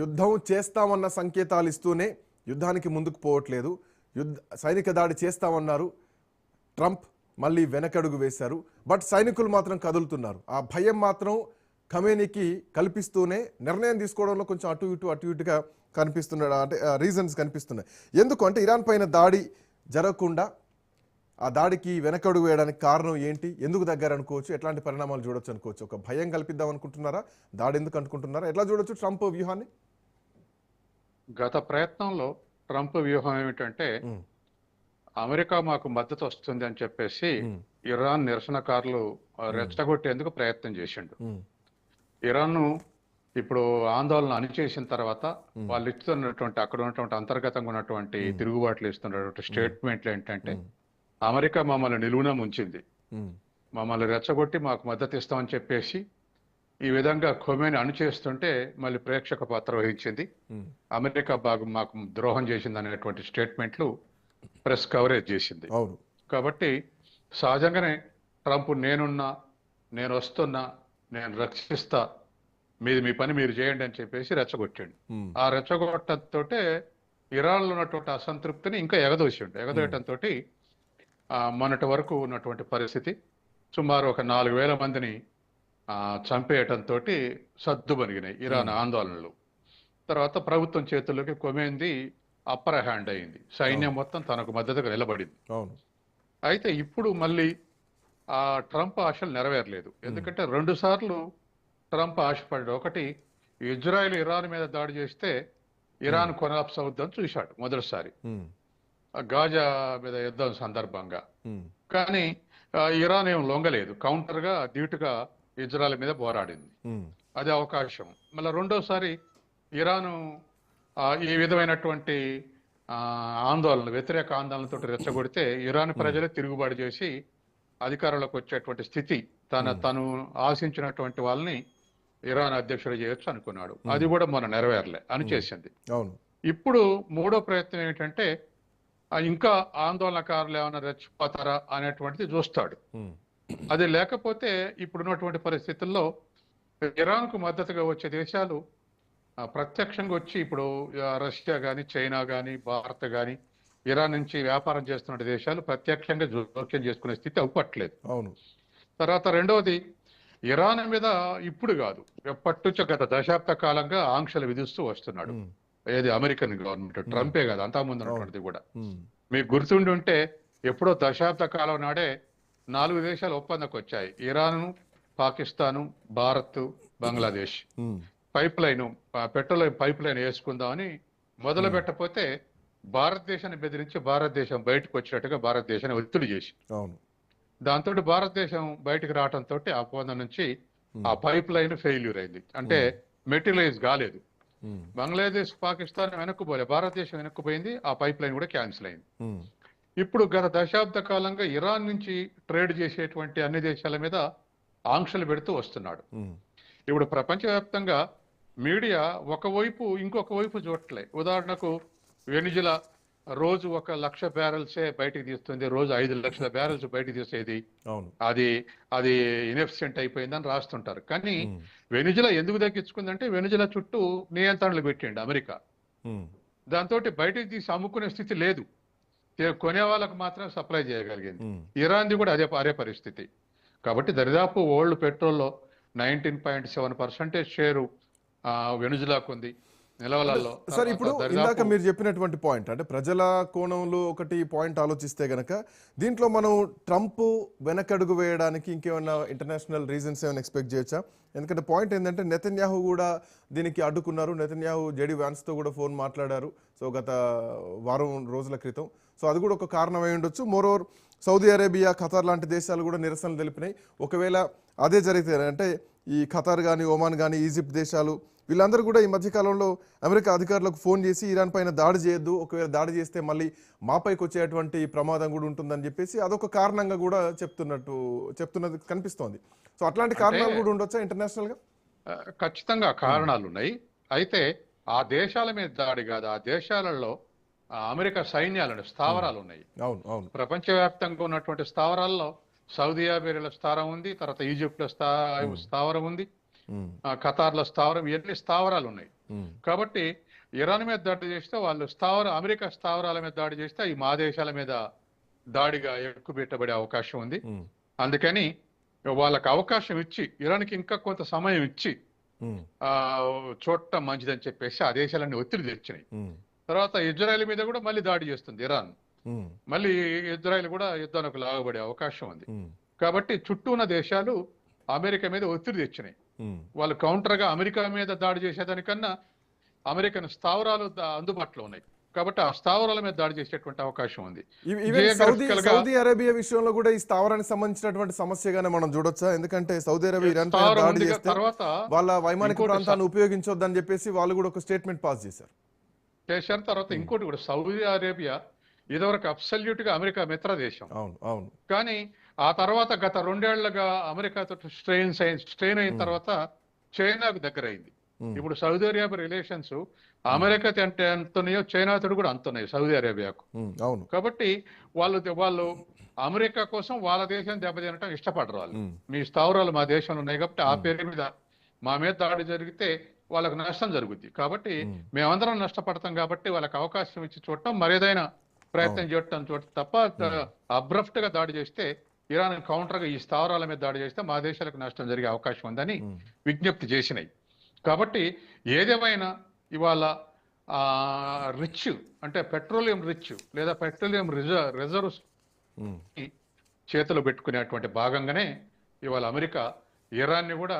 యుద్ధం చేస్తామన్న సంకేతాలు ఇస్తూనే యుద్ధానికి ముందుకు పోవట్లేదు. సైనిక దాడి చేస్తామన్నారు ట్రంప్, మళ్ళీ వెనకడుగు వేశారు. బట్ సైనికులు మాత్రం కదులుతున్నారు. ఆ భయం మాత్రం ఖమేనీకి కల్పిస్తూనే నిర్ణయం తీసుకోవడంలో కొంచెం అటు ఇటుగా కనిపిస్తున్నాడు. అంటే రీజన్స్ కనిపిస్తున్నాయి. ఎందుకు అంటే ఇరాన్ పైన దాడి జరగకుండా ఆ దాడికి వెనకడుగు వేయడానికి కారణం ఏంటి? ఎందుకు దగ్గర అనుకోవచ్చు? ఎట్లాంటి పరిణామాలు చూడొచ్చు అనుకోవచ్చు? ఒక భయం కల్పిద్దాం అనుకుంటున్నారా? దాడి ఎందుకు అనుకుంటున్నారా? ఎట్లా చూడొచ్చు ట్రంప్ వ్యూహాన్ని? గత ప్రయత్నంలో ట్రంప్ వ్యూహం ఏమిటంటే అమెరికా మాకు మద్దతు వస్తుంది అని చెప్పేసి ఇరాన్ నిరసనకారులు రెచ్చగొట్టేందుకు ప్రయత్నం చేసిండు. ఇరాన్ ఇప్పుడు ఆందోళన అణిచేసిన తర్వాత వాళ్ళు ఇస్తున్నటువంటి అక్కడ ఉన్నటువంటి అంతర్గతంగా ఉన్నటువంటి తిరుగుబాట్లు ఇస్తున్నటువంటి స్టేట్మెంట్లు ఏంటంటే అమెరికా మమ్మల్ని నిలువున ముంచింది, మమ్మల్ని రెచ్చగొట్టి మాకు మద్దతు ఇస్తామని చెప్పేసి ఈ విధంగా ఖొమేని అణిచేస్తుంటే మళ్ళీ ప్రేక్షక పాత్ర వహించింది. అమెరికా మాకు ద్రోహం చేసింది అనేటువంటి స్టేట్మెంట్లు ప్రెస్ కవరేజ్ చేసింది. కాబట్టి సహజంగానే ట్రంప్ నేనున్నా, నేను వస్తున్నా, నేను రక్షిస్తా, మీ పని మీరు చేయండి అని చెప్పేసి రెచ్చగొట్టాడు. ఆ రెచ్చగొట్టడంతో ఇరాన్లో ఉన్నటువంటి అసంతృప్తిని ఇంకా ఎగదోయటంతో మొన్నటి వరకు ఉన్నటువంటి పరిస్థితి సుమారు ఒక 4,000 మందిని చంపేయటంతో సద్దుమణిగినాయి ఇరాన్ ఆందోళనలు. తర్వాత ప్రభుత్వం చేతుల్లోకి కొమేంది అప్పర్ హ్యాండ్ అయింది. సైన్యం మొత్తం తనకు మద్దతుగా నిలబడింది. అయితే ఇప్పుడు మళ్ళీ ఆ ట్రంప్ ఆశలు నెరవేరలేదు. ఎందుకంటే 2 సార్లు ట్రంప్ ఆశపడ్డాడు. ఒకటి, ఇజ్రాయెల్ ఇరాన్ మీద దాడి చేస్తే ఇరాన్ కొలాప్స్ అవుద్దని చూశాడు మొదటిసారి గాజా మీద యుద్ధం సందర్భంగా. కానీ ఇరాన్ ఏం లొంగలేదు, కౌంటర్ గా ధీటుగా ఇజ్రాయెల్ మీద పోరాడింది. అది అవకాశం. మళ్ళీ రెండోసారి ఇరాను ఈ విధమైనటువంటి ఆందోళన, వ్యతిరేక ఆందోళనతో రెచ్చగొడితే ఇరాన్ ప్రజలే తిరుగుబాటు చేసి అధికారంలోకి వచ్చేటువంటి స్థితి తను ఆశించినటువంటి వాళ్ళని ఇరాన్ అధ్యక్షుడు చేయొచ్చు అనుకున్నాడు. అది కూడా మొన్న నెరవేరలే అని చేసింది. ఇప్పుడు మూడో ప్రయత్నం ఏమిటంటే ఇంకా ఆందోళనకారులు ఏమైనా రెచ్చిపోతారా అనేటువంటిది చూస్తాడు. అది లేకపోతే ఇప్పుడున్నటువంటి పరిస్థితుల్లో ఇరాన్ కు మద్దతుగా వచ్చే దేశాలు ప్రత్యక్షంగా వచ్చి ఇప్పుడు రష్యా గాని, చైనా గాని, భారత్ గాని ఇరాన్ నుంచి వ్యాపారం చేస్తున్న దేశాలు ప్రత్యక్షంగా జోక్యం చేసుకునే స్థితి అవ్వట్లేదు. తర్వాత రెండవది, ఇరాన్ మీద ఇప్పుడు కాదు, ఎప్పటి నుంచో గత దశాబ్ద కాలంగా ఆంక్షలు విధిస్తూ వస్తున్నాడు. ఏది అమెరికన్ గవర్నమెంట్, ట్రంపే కాదు, అంతకుముందు ఉన్నటువంటిది కూడా. మీకు గుర్తుండి ఉంటే ఎప్పుడో దశాబ్ద కాలం నాడే 4 దేశాలు ఒప్పందకు వచ్చాయి. Iran, Pakistan, Bharat, Bangladesh. Petrol pipeline వేసుకుందామని మొదలు పెట్టకపోతే భారతదేశాన్ని బెదిరించి భారతదేశం బయటకు వచ్చినట్టుగా భారతదేశాన్ని ఒత్తిడి చేసి, దాంతో భారతదేశం బయటకు రావడంతో ఆ ఒప్పందం నుంచి ఆ పైప్ లైన్ ఫెయిల్యూర్ అయింది. అంటే మెటీరియలైజ్ కాలేదు. బంగ్లాదేశ్, పాకిస్తాన్ వెనక్కుపోలే, భారతదేశం వెనక్కుపోయింది. ఆ పైప్ లైన్ కూడా క్యాన్సిల్ అయింది. ఇప్పుడు గత దశాబ్ద కాలంగా ఇరాన్ నుంచి ట్రేడ్ చేసేటువంటి అన్ని దేశాల మీద ఆంక్షలు పెడుతూ వస్తున్నాడు. ఇప్పుడు ప్రపంచవ్యాప్తంగా మీడియా ఒకవైపు ఇంకొక వైపు చూడట్లే. ఉదాహరణకు వెనిజులా రోజు 1,00,000 బ్యారెల్సే బయటికి తీస్తుంది, రోజు 5 లక్షల బ్యారెల్స్ బయటికి తీసేది, అది ఇన్ఎఫిషియెంట్ అయిపోయిందని రాస్తుంటారు. కానీ వెనిజులా ఎందుకు తగ్గించుకుందంటే వెనిజులా చుట్టూ నియంత్రణలు పెట్టిండు అమెరికా. దాంతో బయటికి తీసి అమ్ముకునే స్థితి లేదు, కొనే వాళ్ళకు మాత్రం సప్లై చేయగలిగింది. ఇరాన్ది కూడా అదే పరిస్థితి. కాబట్టి దరిదాపు వరల్డ్ పెట్రోల్లో 19.7% షేరు వెనుజులాకు ఉంది నిలవలలో. సార్, ఇప్పుడు ఇందాక మీరు చెప్పినటువంటి పాయింట్, అంటే ప్రజల కోణంలో ఒకటి పాయింట్ ఆలోచిస్తే గనక దీంట్లో మనం ట్రంప్ వెనకడుగు వేయడానికి ఇంకేమైనా ఇంటర్నేషనల్ రీజన్స్ ఏమైనా ఎక్స్పెక్ట్ చేయొచ్చా? ఎందుకంటే పాయింట్ ఏంటంటే నెతన్యాహు కూడా దీనికి అడ్డుకున్నారు. నెతన్యాహు జేడీ వ్యాన్స్తో కూడా ఫోన్ మాట్లాడారు. సో గత వారం రోజుల క్రితం. సో అది కూడా ఒక కారణం అయి ఉండొచ్చు. మోరోవర్ సౌదీ అరేబియా, ఖతార్ లాంటి దేశాలు కూడా నిరసనలు తెలిపినాయి. ఒకవేళ అదే జరిగితే, అంటే ఈ ఖతార్ కానీ, ఒమాన్ కానీ, ఈజిప్ట్ దేశాలు వీళ్ళందరూ కూడా ఈ మధ్యకాలంలో అమెరికా అధికారులకు ఫోన్ చేసి ఇరాన్ పైన దాడి చేయొద్దు, ఒకవేళ దాడి చేస్తే మళ్ళీ మాపైకి వచ్చేటువంటి ప్రమాదం కూడా ఉంటుందని చెప్పేసి అదొక కారణంగా కూడా చెప్తున్నది కనిపిస్తోంది. సో అట్లాంటి కారణాలు కూడా ఉండొచ్చా ఇంటర్నేషనల్ గా? ఖచ్చితంగా కారణాలు ఉన్నాయి. అయితే ఆ దేశాల మీద దాడి కాదు, ఆ దేశాలలో అమెరికా సైన్యాలను స్థావరాలు ఉన్నాయి. ప్రపంచవ్యాప్తంగా ఉన్నటువంటి స్థావరాల్లో సౌదీ అరేబియాలో స్థావరం ఉంది, తర్వాత ఈజిప్ట్ లో స్థావరం ఉంది, ఖతార్ లో స్థావరం, ఇవన్నీ స్థావరాలు ఉన్నాయి. కాబట్టి ఇరాన్ మీద దాడి చేస్తే వాళ్ళు అమెరికా స్థావరాల మీద దాడి చేస్తే అవి మా దేశాల మీద దాడిగా ఎక్కుపెట్టబడే అవకాశం ఉంది. అందుకని వాళ్ళకి అవకాశం ఇచ్చి ఇరాన్కి ఇంకా కొంత సమయం ఇచ్చి చూడటం మంచిదని చెప్పేసి ఆ దేశాలన్నీ ఒత్తిడి తెచ్చినాయి. తర్వాత ఇజ్రాయెల్ మీద కూడా మళ్ళీ దాడి చేస్తుంది ఇరాన్. మళ్ళీ ఇజ్రాయెల్ కూడా యుద్ధానికి లాగబడే అవకాశం ఉంది. కాబట్టి చుట్టూ ఉన్న దేశాలు అమెరికా మీద ఒత్తిడి తెచ్చినాయి. వాళ్ళు కౌంటర్ గా అమెరికా మీద దాడి చేసేదానికన్నా అమెరికన్ స్థావరాలు అందుబాటులో ఉన్నాయి కాబట్టి ఆ స్థావరాల మీద దాడి చేసేటువంటి అవకాశం ఉంది. సౌదీ అరేబియా విషయంలో కూడా ఈ స్థావరానికి సంబంధించినటువంటి సమస్యగానే మనం చూడొచ్చా? ఎందుకంటే సౌదీ అరేబియా ఇరాన్ పైన దాడి చేస్తే వాళ్ళ వైమానిక ప్రాంతాన్ని ఉపయోగించొద్దని చెప్పేసి వాళ్ళు కూడా ఒక స్టేట్మెంట్ పాస్ చేశారు. తర్వాత ఇంకోటి కూడా సౌదీ అరేబియా ఇదివరకు అబ్సల్యూట్ గా అమెరికా మిత్ర దేశం. అవును. కానీ ఆ తర్వాత గత 2 ఏళ్లుగా అమెరికాతో స్ట్రెయిన్ అయిన తర్వాత చైనాకు దగ్గర అయింది. ఇప్పుడు సౌదీ అరేబియా రిలేషన్స్ అమెరికా అంటే అంతున్నాయో చైనాతో కూడా అంతున్నాయి సౌదీ అరేబియాకు. అవును. కాబట్టి వాళ్ళు అమెరికా కోసం వాళ్ళ దేశం దెబ్బతినటం ఇష్టపడరు. వాళ్ళు మీ స్థావరాలు మా దేశంలో ఉన్నాయి కాబట్టి ఆ పేరు మీద మా మీద దాడి జరిగితే వాళ్ళకు నష్టం జరుగుద్ది. కాబట్టి మేమందరం నష్టపడతాం కాబట్టి వాళ్ళకి అవకాశం ఇచ్చి చూడటం మరేదైనా ప్రయత్నం చేయటం తప్ప అబ్రప్ట్ గా దాడి చేస్తే ఇరాన్ కౌంటర్ గా ఈ స్థావరాల మీద దాడి చేస్తే మా దేశాలకు నష్టం జరిగే అవకాశం ఉందని విజ్ఞప్తి చేసినాయి. కాబట్టి ఏదేమైనా ఇవాళ రిచ్ అంటే పెట్రోలియం రిచ్ లేదా పెట్రోలియం రిజర్వ్స్ చేతులు పెట్టుకునేటువంటి భాగంగానే ఇవాళ అమెరికా ఇరాన్ని కూడా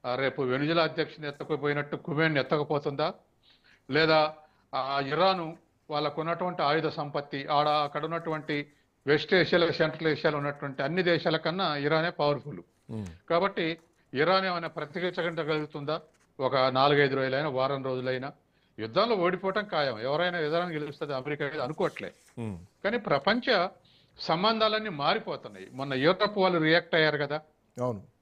రేపు వెనుజులా అధ్యక్షుని ఎత్తకపోయినట్టు కువైట్ని ఎత్తకపోతుందా, లేదా ఇరాను వాళ్ళకు ఉన్నటువంటి ఆయుధ సంపత్తి అక్కడ ఉన్నటువంటి వెస్ట్ ఏషియాలో సెంట్రల్ ఏషియాలో ఉన్నటువంటి అన్ని దేశాల కన్నా ఇరానే పవర్ఫుల్. కాబట్టి ఇరాన్ ఏమైనా ప్రత్యేకించగలుగుతుందా? ఒక 4-5 రోజులైనా వారం రోజులైనా యుద్ధంలో ఓడిపోవటం ఖాయం. ఎవరైనా ఎదురాన్ని గెలుస్తుంది అమెరికా అనుకోవట్లే. కానీ ప్రపంచ సంబంధాలన్నీ మారిపోతున్నాయి. మొన్న యూరప్ వాళ్ళు రియాక్ట్ అయ్యారు కదా. అవును.